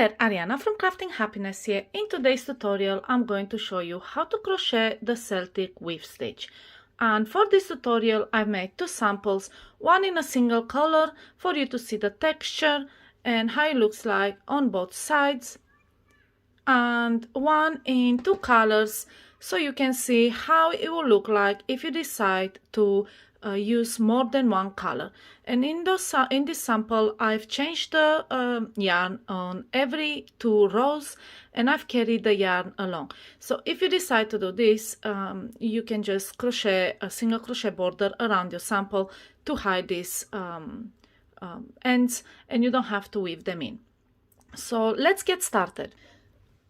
there, Ariana from Crafting Happiness here. In today's tutorial, I'm going to show you how to crochet the Celtic Weave Stitch. And for this tutorial, I've made two samples, one in a single color for you to see the texture and how it looks like on both sides, and one in two colors so you can see how it will look like if you decide to use more than one color. And in this sample, I've changed the yarn on every 2 rows, and I've carried the yarn along. So if you decide to do this, you can just crochet a single crochet border around your sample to hide these ends, and you don't have to weave them in. So let's get started.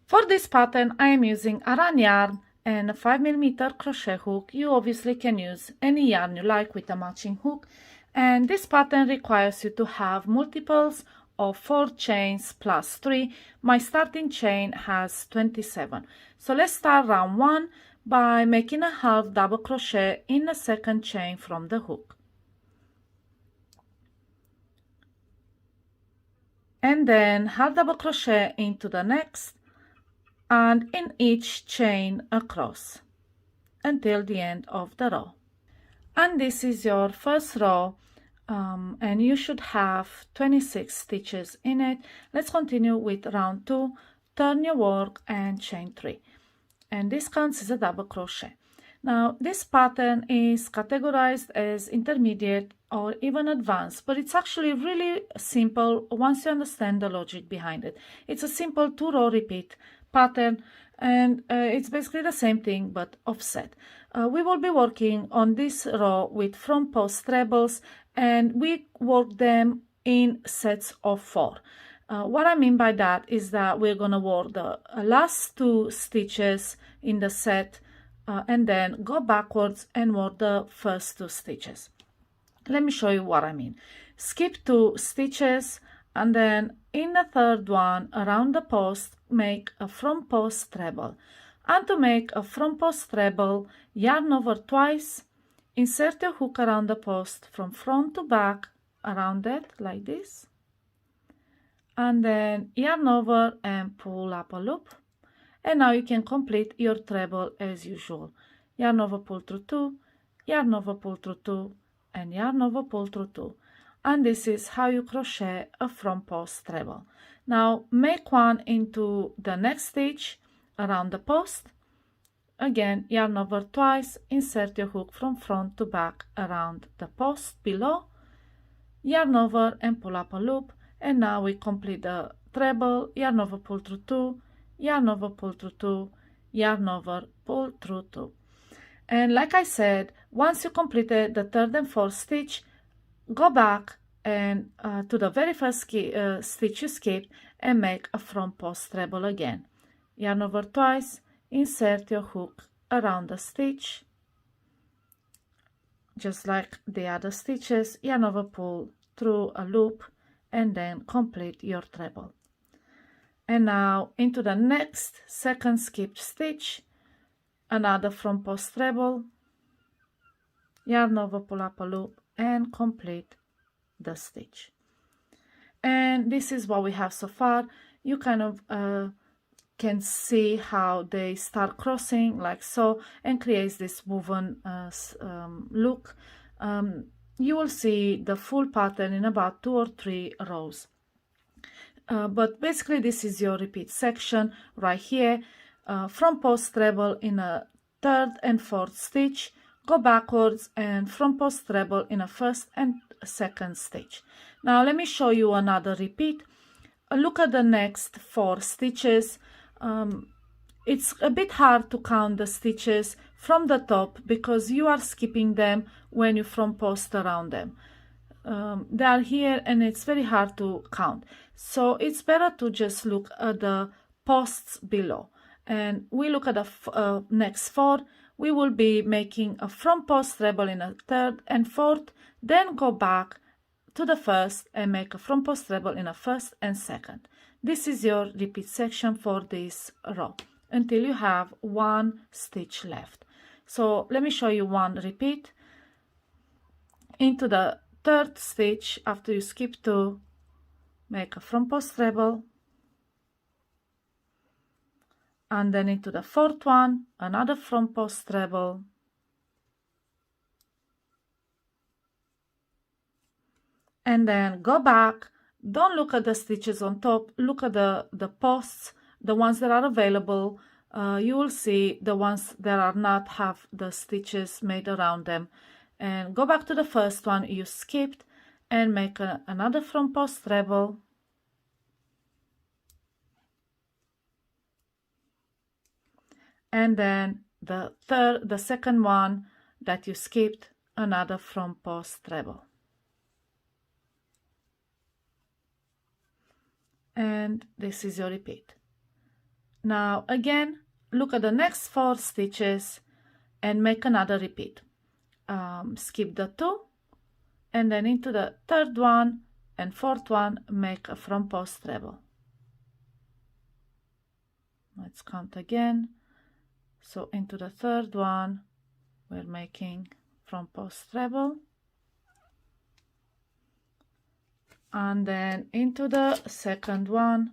For this pattern, I am using Aran yarn and a 5mm crochet hook. You obviously can use any yarn you like with a matching hook. And this pattern requires you to have multiples of 4 chains plus 3. My starting chain has 27. So let's start round 1 by making a half double crochet in the second chain from the hook. And then half double crochet into the next, and in each chain across until the end of the row. And this is your first row, and you should have 26 stitches in it. Let's continue with round 2. Turn your work and chain 3, and this counts as a double crochet. Now this pattern is categorized as intermediate or even advanced, but it's actually really simple once you understand the logic behind it. It's a simple 2-row repeat pattern, and it's basically the same thing but offset. We will be working on this row with front post trebles, and we work them in sets of 4. What I mean by that is that we're going to work the last 2 stitches in the set and then go backwards and work the first 2 stitches. Let me show you what I mean. Skip 2 stitches, and then in the third one around the post, make a front post treble. And to make a front post treble, yarn over twice, insert your hook around the post from front to back around it like this, and then yarn over and pull up a loop. And now you can complete your treble as usual. Yarn over, pull through 2, yarn over, pull through 2, and yarn over, pull through 2. And this is how you crochet a front post treble. Now make one into the next stitch around the post. Again, yarn over twice, insert your hook from front to back around the post below, yarn over and pull up a loop. And now we complete the treble. Yarn over, pull through 2, yarn over, pull through 2, yarn over, pull through 2. And like I said, once you completed the third and fourth stitch, go back and to the very first stitch you skipped and make a front post treble again. Yarn over twice, insert your hook around the stitch, just like the other stitches, yarn over, pull through a loop, and then complete your treble. And now into the next second skipped stitch, another front post treble, yarn over, pull up a loop, and complete the stitch. And this is what we have so far. You kind of can see how they start crossing like so and creates this woven look. You will see the full pattern in about 2 or 3 rows. But basically this is your repeat section right here. Front post treble in a third and fourth stitch, go backwards and front post treble in a first and second stitch. Now let me show you another repeat. Look at the next 4 stitches. It's a bit hard to count the stitches from the top because you are skipping them when you front post around them. They are here and it's very hard to count. So it's better to just look at the posts below. And we look at the next 4. We will be making a front post treble in a third and fourth, then go back to the first and make a front post treble in a first and second. This is your repeat section for this row until you have 1 stitch left. So let me show you one repeat. Into the third stitch after you skip 2, make a front post treble, and then into the fourth one, another front post treble, and then go back. Don't look at the stitches on top, look at the posts, the ones that are available. You will see the ones that are not have the stitches made around them, and go back to the first one you skipped and make another front post treble, and then the second one that you skipped, another front post treble. And this is your repeat. Now again, look at the next 4 stitches and make another repeat. Skip the 2, and then into the third one and fourth one make a front post treble. Let's count again. So into the third one we're making front post treble, and then into the second one,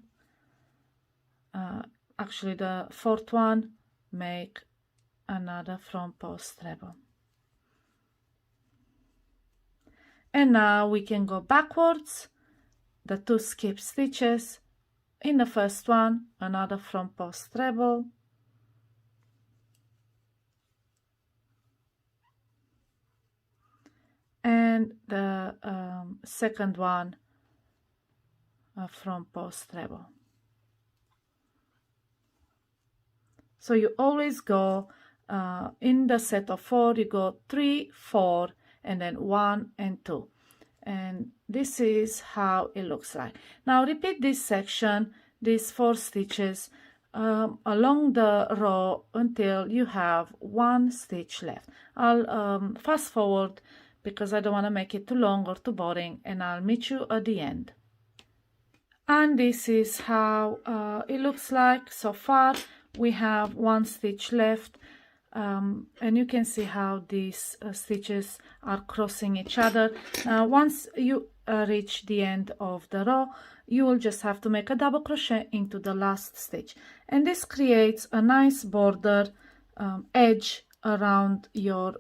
actually the fourth one, make another front post treble. And now we can go backwards, the 2 skip stitches, in the first one another front post treble, and the second one a front post treble. So you always go in the set of 4, you go 3, 4, and then 1 and 2, and this is how it looks like. Now repeat this section, these 4 stitches along the row until you have 1 stitch left. I'll fast forward because I don't want to make it too long or too boring, and I'll meet you at the end. And this is how it looks like so far. We have 1 stitch left, and you can see how these stitches are crossing each other. Once you reach the end of the row, you will just have to make a double crochet into the last stitch, and this creates a nice border edge around your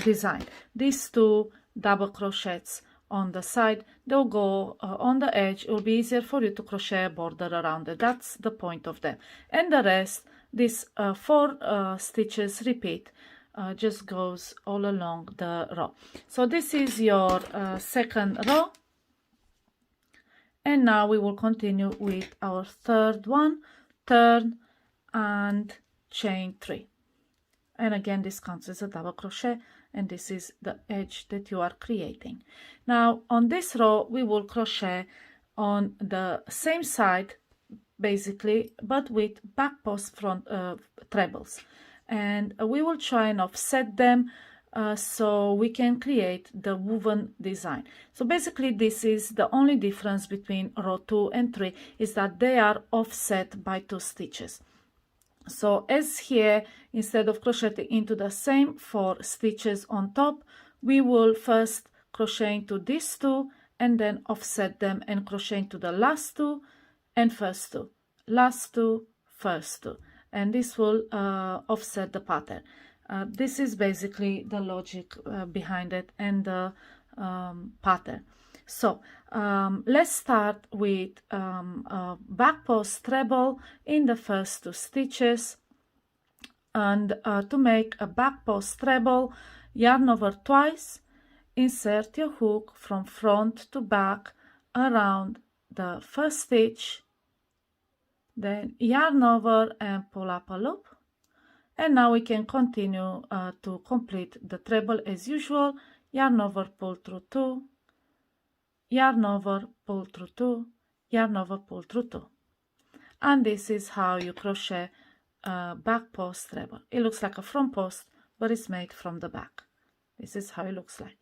design. These 2 double crochets on the side, they'll go on the edge. It will be easier for you to crochet a border around it. That's the point of them. And the rest, these 4 stitches repeat, just goes all along the row. So this is your second row, and now we will continue with our third one. Turn and chain 3, and again this counts as a double crochet, and this is the edge that you are creating. Now on this row we will crochet on the same side basically, but with back post front trebles, and we will try and offset them so we can create the woven design. So basically this is the only difference between row 2 and 3, is that they are offset by 2 stitches. So as here, instead of crocheting into the same 4 stitches on top, we will first crochet into these 2 and then offset them and crochet into the last 2 and first 2, last 2, first 2, and this will offset the pattern. This is basically the logic behind it and the pattern. So let's start with a back post treble in the first 2 stitches, and to make a back post treble, yarn over twice, insert your hook from front to back around the first stitch, then yarn over and pull up a loop, and now we can continue to complete the treble as usual. Yarn over, pull through 2, yarn over, pull through 2, yarn over, pull through 2, and this is how you crochet a back post treble. It looks like a front post, but it's made from the back. This is how it looks like.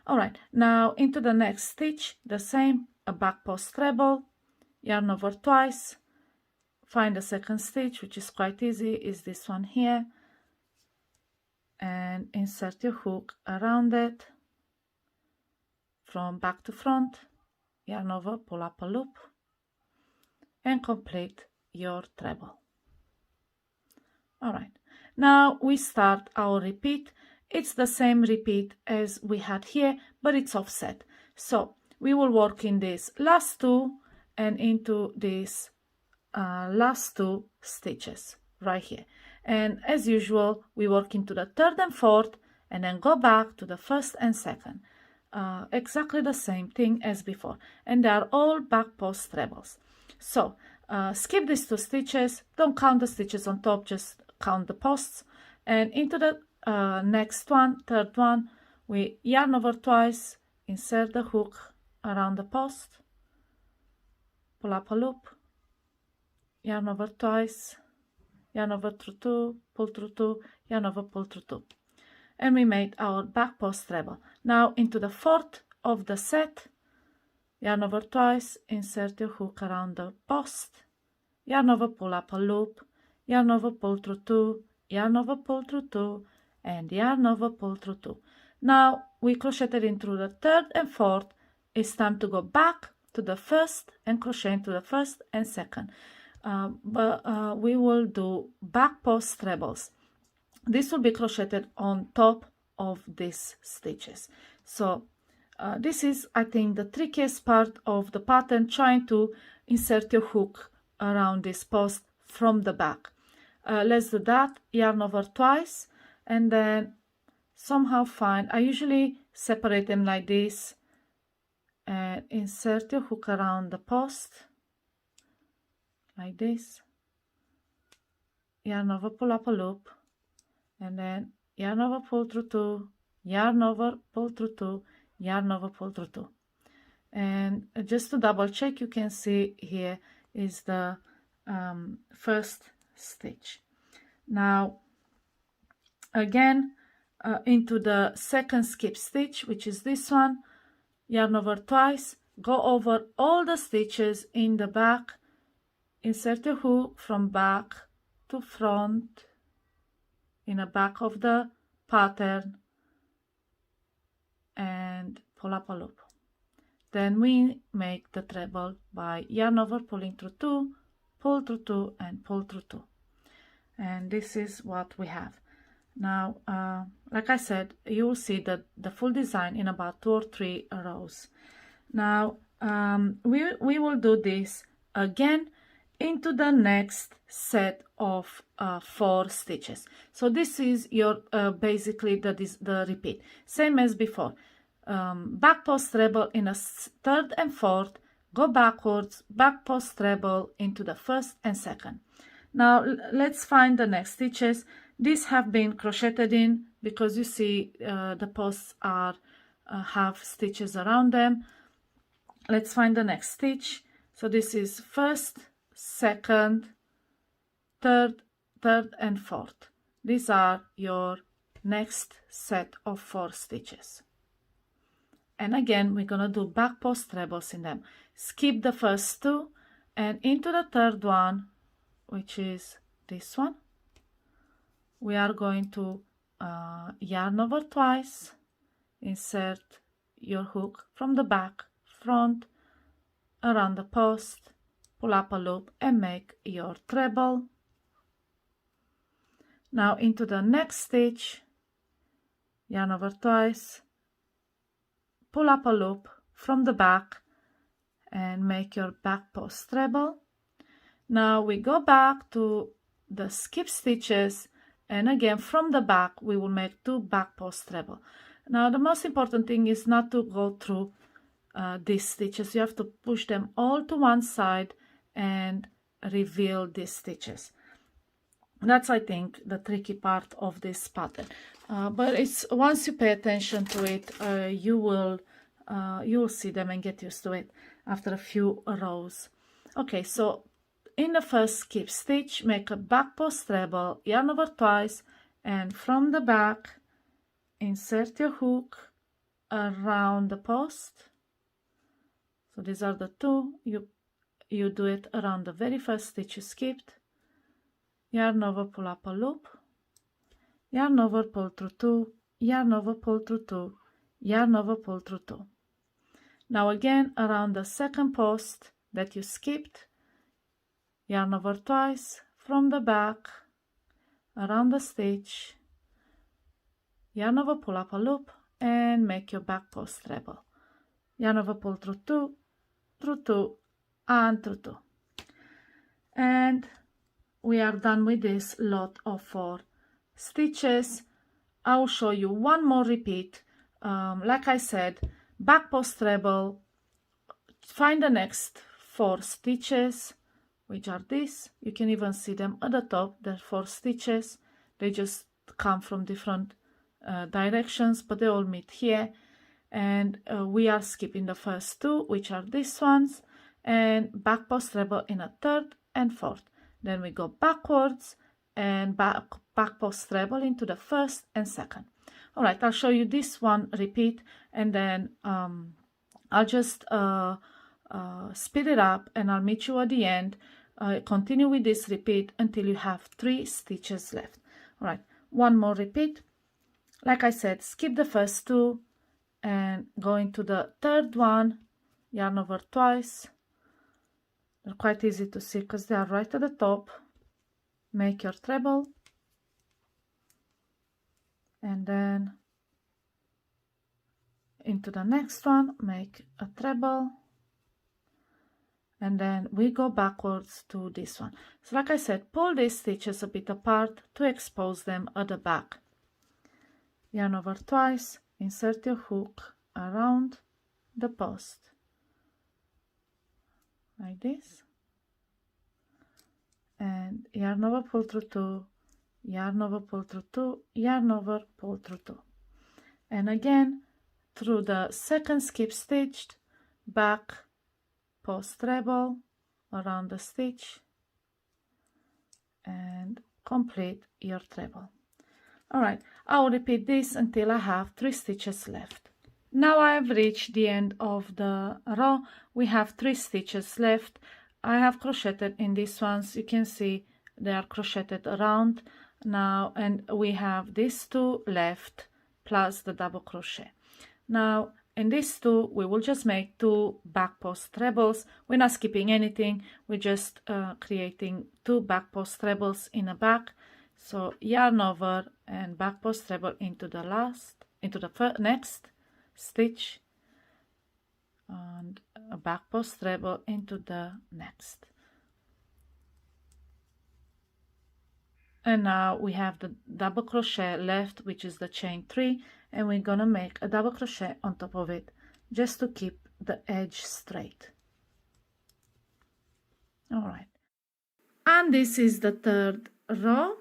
All right, now into the next stitch, the same, a back post treble, yarn over twice, find the second stitch, which is quite easy, is this one here, and insert your hook around it from back to front, yarn over, pull up a loop, and complete your treble. All right, now we start our repeat. It's the same repeat as we had here, but it's offset. So we will work in this last two and into these last two stitches right here. And as usual, we work into the third and fourth and then go back to the first and second. Exactly the same thing as before. And they are all back post trebles. So skip these two stitches, don't count the stitches on top, just count the posts. And into the next one, third one, we yarn over twice, insert the hook around the post, pull up a loop, yarn over twice, yarn over through two, pull through two, yarn over, pull through two. And we made our back post treble. Now into the fourth of the set, yarn over twice, insert your hook around the post, yarn over, pull up a loop, yarn over, pull through two, yarn over, pull through two, and yarn over, pull through two. Now we crocheted in through the third and fourth. It's time to go back to the first and crochet into the first and second. But we will do back post trebles. This will be crocheted on top of these stitches. So this is, I think, the trickiest part of the pattern, trying to insert your hook around this post from the back. Let's do that. Yarn over twice and then somehow find, I usually separate them like this, and insert your hook around the post like this, yarn over, pull up a loop, and then yarn over, pull through two, yarn over, pull through two, yarn over, pull through two. And just to double check, you can see here is the first stitch. Now again, into the second skip stitch, which is this one, yarn over twice, go over all the stitches in the back, insert your hook from back to front in the back of the pattern and pull up a loop. Then we make the treble by yarn over, pulling through two, pull through two, and pull through two. And this is what we have. Now, like I said, you will see the full design in about 2 or 3 rows. Now, we will do this again into the next set of 4 stitches. So this is your basically the repeat, same as before. Back post treble in a third and fourth, go backwards, back post treble into the first and second. Now let's find the next stitches. These have been crocheted in because you see the posts are have stitches around them. Let's find the next stitch. So this is first, second, third and fourth. These are your next set of 4 stitches. And again, we're gonna do back post trebles in them. Skip the first 2 and into the third one, which is this one, we are going to yarn over twice, insert your hook from the back, front, around the post, pull up a loop and make your treble. Now into the next stitch, yarn over twice, pull up a loop from the back and make your back post treble. Now we go back to the skip stitches, and again from the back we will make 2 back post treble. Now the most important thing is not to go through these stitches. You have to push them all to one side and reveal these stitches. That's, I think, the tricky part of this pattern. But it's once you pay attention to it, you will see them and get used to it after a few rows. Okay, so in the first skip stitch, make a back post treble, yarn over twice, and from the back, insert your hook around the post. So these are the 2. You do it around the very first stitch you skipped. Yarn over, pull up a loop, yarn over, pull through 2, yarn over, pull through 2, yarn over, pull through 2. Now again around the second post that you skipped, yarn over twice from the back, around the stitch, yarn over, pull up a loop, and make your back post treble. Yarn over, pull through 2, through 2, and through 2. And we are done with this lot of 4 stitches. I will show you one more repeat. Like I said, back post treble, find the next 4 stitches, which are these. You can even see them at the top. There are 4 stitches. They just come from different directions, but they all meet here. And we are skipping the first 2, which are these ones, and back post treble in a 3rd and 4th. Then we go backwards and back post treble into the 1st and 2nd. All right, I'll show you this one repeat, and then I'll just speed it up, and I'll meet you at the end. Continue with this repeat until you have 3 stitches left. All right, one more repeat. Like I said, skip the first 2 and go into the 3rd one, yarn over twice. They're quite easy to see because they are right at the top. Make your treble, and then into the next one, make a treble, and then we go backwards to this one. So like I said, pull these stitches a bit apart to expose them at the back. Yarn over twice, insert your hook around the post like this, and yarn over, pull through 2, yarn over, pull through 2, yarn over, pull through 2, and again through the 2nd skip stitch, back post treble around the stitch, and complete your treble. All right, I'll repeat this until I have 3 stitches left. Now I have reached the end of the row. We have 3 stitches left. I have crocheted in these ones. You can see they are crocheted around now, and we have these 2 left plus the double crochet. Now in these 2 we will just make 2 back post trebles. We're not skipping anything, we're just creating 2 back post trebles in the back. So yarn over and back post treble into the next stitch, and a back post treble into the next. And now we have the double crochet left, which is the chain 3, and we're gonna make a double crochet on top of it just to keep the edge straight. All right, and this is the 3rd row,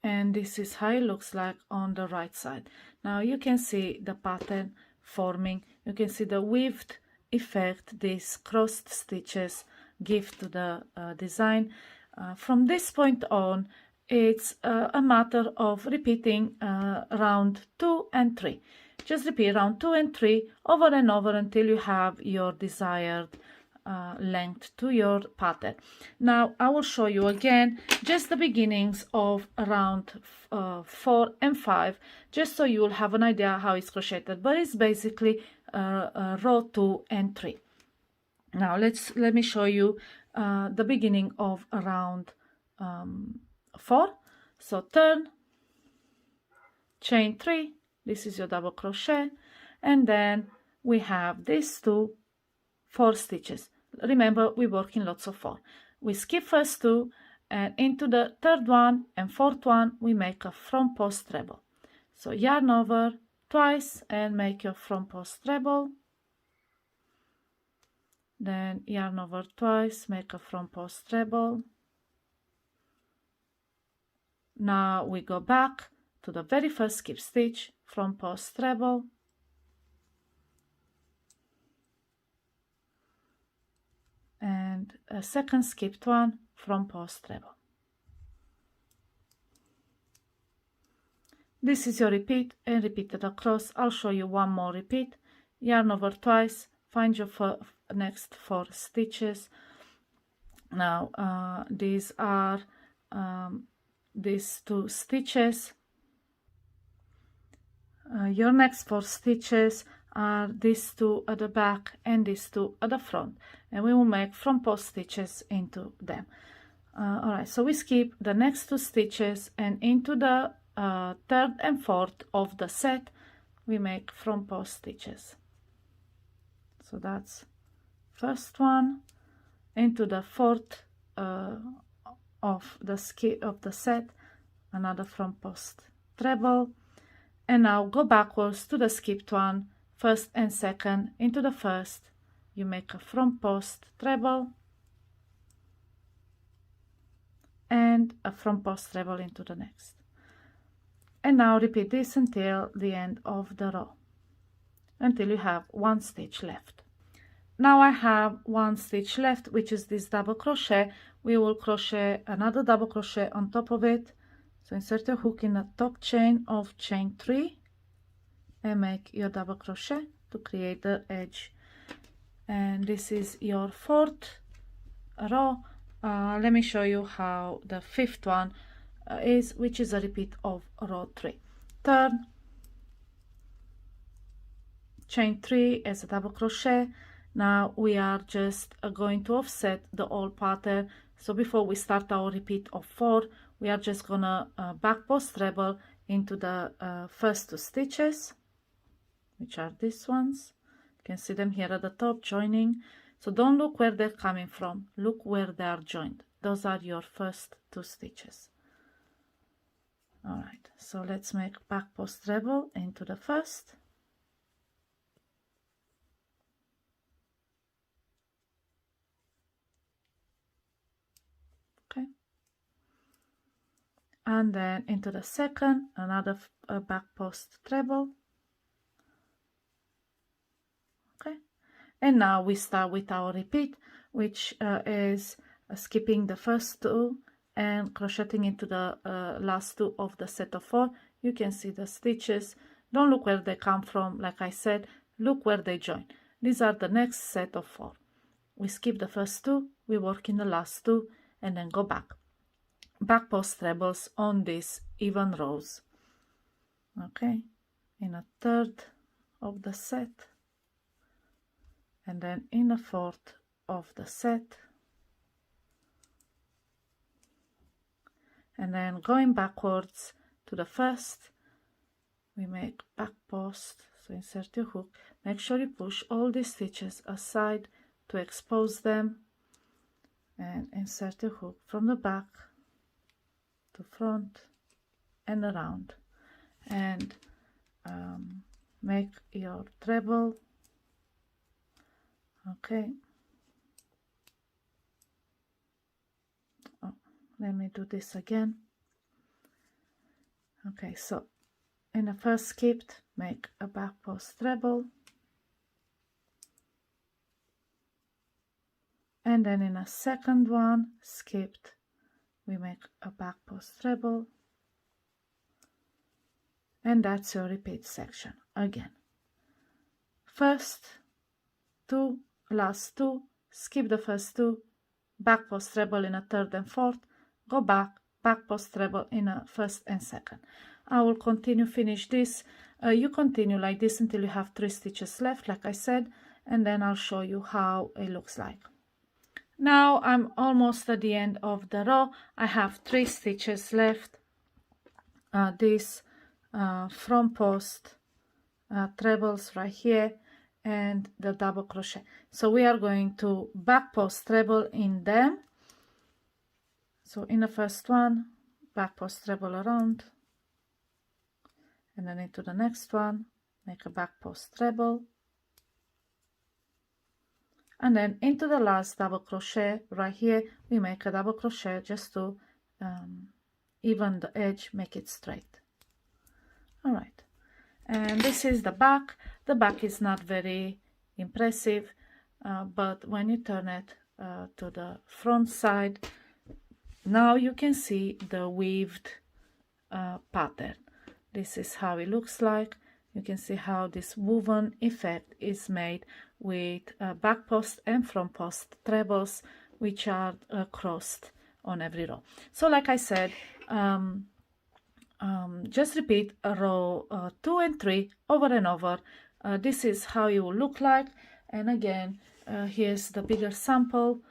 and this is how it looks like on the right side. Now you can see the pattern forming. You can see the weaved effect these crossed stitches give to the design. From this point on, it's a matter of repeating round 2 and 3. Just repeat round 2 and 3 over and over until you have your desired length to your pattern. Now I will show you again just the beginnings of round 4 and 5, just so you will have an idea how it's crocheted, but it's basically row 2 and 3. Now let me show you the beginning of round 4. So turn, chain 3, this is your double crochet, and then we have these 4 stitches. Remember, we work in lots of 4. We skip first 2, and into the 3rd one and 4th one we make a front post treble. So yarn over twice and make your front post treble, then yarn over twice, make a front post treble. Now we go back to the very first skip stitch, front post treble, and a 2nd skipped one, front post treble. This is your repeat, and repeat it across. I'll show you one more repeat. Yarn over twice, find your next 4 stitches. Now these are these 2 stitches. Your next 4 stitches are these 2 at the back and these 2 at the front, and we will make front post stitches into them. Alright, so we skip the next 2 stitches, and into the 3rd and 4th of the set we make front post stitches. So that's first one, into the 4th of the set, another front post treble, and now go backwards to the skipped one, 1st and 2nd. Into the 1st you make a front post treble and a front post treble into the next, and now repeat this until the end of the row, until you have 1 stitch left. Now I have 1 stitch left, which is this double crochet. We will crochet another double crochet on top of it. So insert your hook in the top chain of chain 3 and make your double crochet to create the edge. And this is your 4th row. Let me show you how the 5th one is, which is a repeat of row 3. Turn, chain 3 as a double crochet. Now we are just going to offset the old pattern. So before we start our repeat of 4, we are just gonna back post treble into the first 2 stitches, which are these ones. You can see them here at the top joining. So don't look where they're coming from, look where they are joined. Those are your first 2 stitches. Alright, so let's make back post treble into the first. Okay. And then into the second, another back post treble. Okay. And now we start with our repeat, which is skipping the first 2 and crocheting into the last 2 of the set of 4. You can see the stitches. Don't look where they come from, like I said, look where they join. These are the next set of 4. We skip the first 2, we work in the last 2, and then go back. Back post trebles on these even rows. Okay, in a 3rd of the set, and then in a 4th of the set, and then going backwards to the first, we make back post. So insert your hook, make sure you push all these stitches aside to expose them, and insert your hook from the back to front and around, and make your treble. Okay, let me do this again. Okay, so in the first skipped, make a back post treble, and then in a second one skipped, we make a back post treble, and that's your repeat section again. First 2, last 2, skip the first 2, back post treble in a 3rd and 4th, go back, back post treble in a 1st and 2nd. I will finish this. You continue like this until you have 3 stitches left, like I said, and then I'll show you how it looks like. Now I'm almost at the end of the row. I have 3 stitches left. These front post trebles right here, and the double crochet. So we are going to back post treble in them. So in the first one, back post treble around, and then into the next one, make a back post treble, and then into the last double crochet right here, we make a double crochet just to even the edge, make it straight. All right, and this is the back. The back is not very impressive, but when you turn it to the front side, now you can see the weaved pattern. This is how it looks like. You can see how this woven effect is made with back post and front post trebles, which are crossed on every row. So like I said, just repeat row 2 and 3 over and over. This is how it will look like. And again, here's the bigger sample.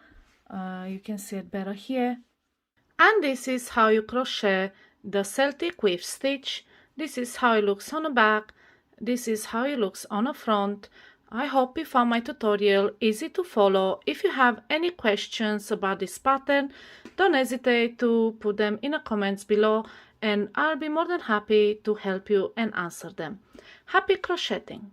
You can see it better here. And this is how you crochet the Celtic Weave Stitch. This is how it looks on the back. This is how it looks on the front. I hope you found my tutorial easy to follow. If you have any questions about this pattern, don't hesitate to put them in the comments below and I'll be more than happy to help you and answer them. Happy crocheting!